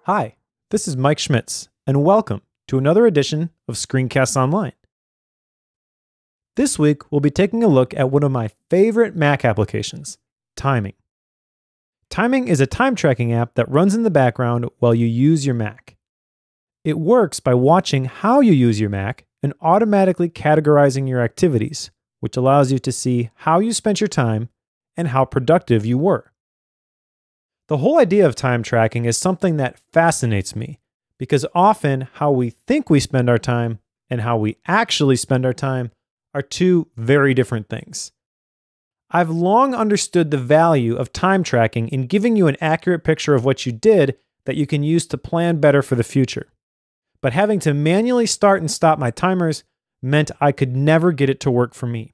Hi, this is Mike Schmitz, and welcome to another edition of Screencasts Online. This week, we'll be taking a look at one of my favorite Mac applications, Timing. Timing is a time tracking app that runs in the background while you use your Mac. It works by watching how you use your Mac and automatically categorizing your activities, which allows you to see how you spent your time and how productive you were. The whole idea of time tracking is something that fascinates me because often how we think we spend our time and how we actually spend our time are two very different things. I've long understood the value of time tracking in giving you an accurate picture of what you did that you can use to plan better for the future. But having to manually start and stop my timers meant I could never get it to work for me.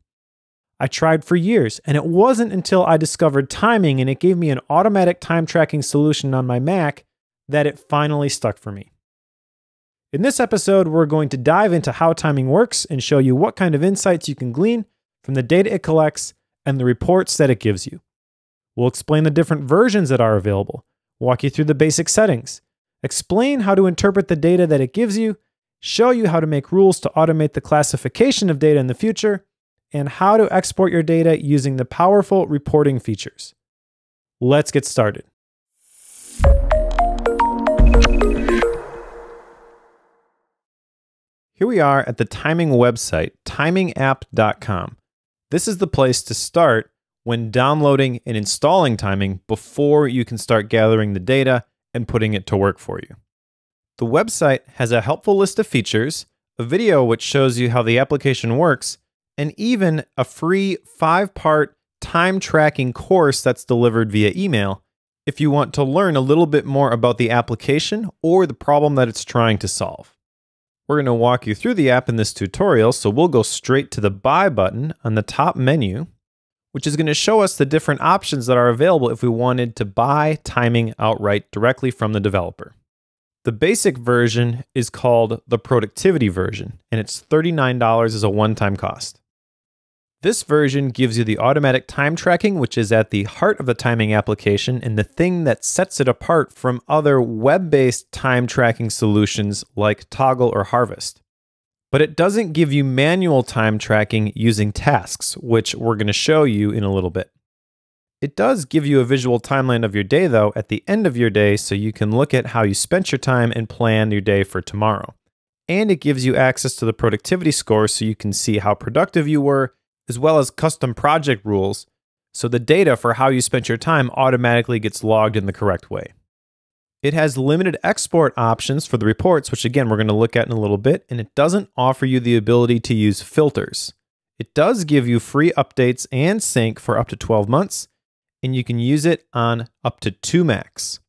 I tried for years, and it wasn't until I discovered Timing and it gave me an automatic time tracking solution on my Mac that it finally stuck for me. In this episode, we're going to dive into how Timing works and show you what kind of insights you can glean from the data it collects and the reports that it gives you. We'll explain the different versions that are available, walk you through the basic settings, explain how to interpret the data that it gives you, show you how to make rules to automate the classification of data in the future, and how to export your data using the powerful reporting features. Let's get started. Here we are at the Timing website, timingapp.com. This is the place to start when downloading and installing Timing before you can start gathering the data and putting it to work for you. The website has a helpful list of features, a video which shows you how the application works, and even a free 5-part time tracking course that's delivered via email if you want to learn a little bit more about the application or the problem that it's trying to solve. We're going to walk you through the app in this tutorial, so we'll go straight to the Buy button on the top menu, which is going to show us the different options that are available if we wanted to buy Timing outright directly from the developer. The basic version is called the productivity version, and it's $39 as a one-time cost. This version gives you the automatic time tracking, which is at the heart of the Timing application and the thing that sets it apart from other web-based time tracking solutions like Toggle or Harvest. But it doesn't give you manual time tracking using tasks, which we're going to show you in a little bit. It does give you a visual timeline of your day, though, at the end of your day, so you can look at how you spent your time and plan your day for tomorrow. And it gives you access to the productivity score so you can see how productive you were, as well as custom project rules, so the data for how you spent your time automatically gets logged in the correct way. It has limited export options for the reports, which again, we're going to look at in a little bit, and it doesn't offer you the ability to use filters. It does give you free updates and sync for up to 12 months, and you can use it on up to 2 Macs.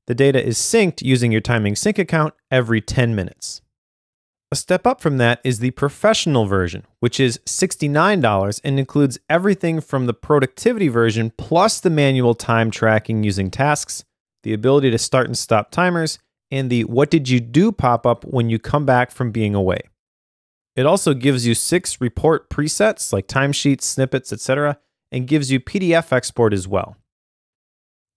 The data is synced using your Timing Sync account every 10 minutes. A step up from that is the professional version, which is $69 and includes everything from the productivity version plus the manual time tracking using tasks, the ability to start and stop timers, and the what did you do pop-up when you come back from being away. It also gives you 6 report presets like timesheets, snippets, etc., and gives you PDF export as well.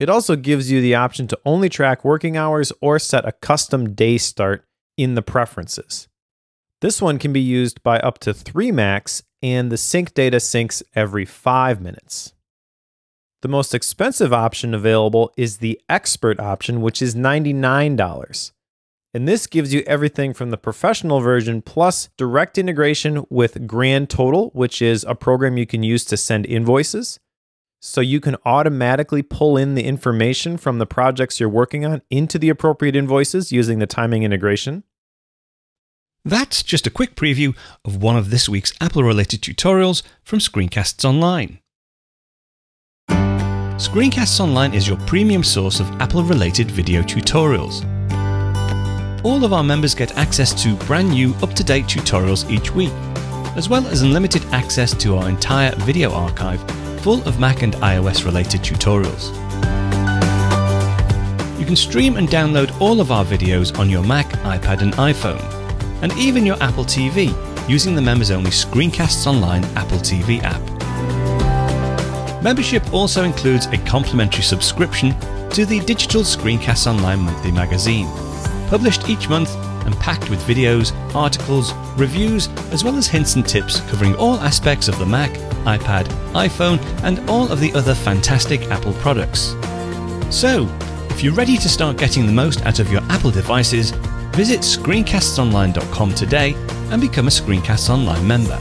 It also gives you the option to only track working hours or set a custom day start in the preferences. This one can be used by up to 3 Macs, and the sync data syncs every 5 minutes. The most expensive option available is the Expert option, which is $99. And this gives you everything from the professional version plus direct integration with Grand Total, which is a program you can use to send invoices. So you can automatically pull in the information from the projects you're working on into the appropriate invoices using the Timing integration. That's just a quick preview of one of this week's Apple-related tutorials from Screencasts Online. Screencasts Online is your premium source of Apple-related video tutorials. All of our members get access to brand new, up-to-date tutorials each week, as well as unlimited access to our entire video archive full of Mac and iOS-related tutorials. You can stream and download all of our videos on your Mac, iPad and iPhone, and even your Apple TV using the members-only Screencasts Online Apple TV app. Membership also includes a complimentary subscription to the Digital Screencasts Online monthly magazine, published each month and packed with videos, articles, reviews, as well as hints and tips covering all aspects of the Mac, iPad, iPhone, and all of the other fantastic Apple products. So, if you're ready to start getting the most out of your Apple devices, visit screencastsonline.com today and become a Screencasts Online member.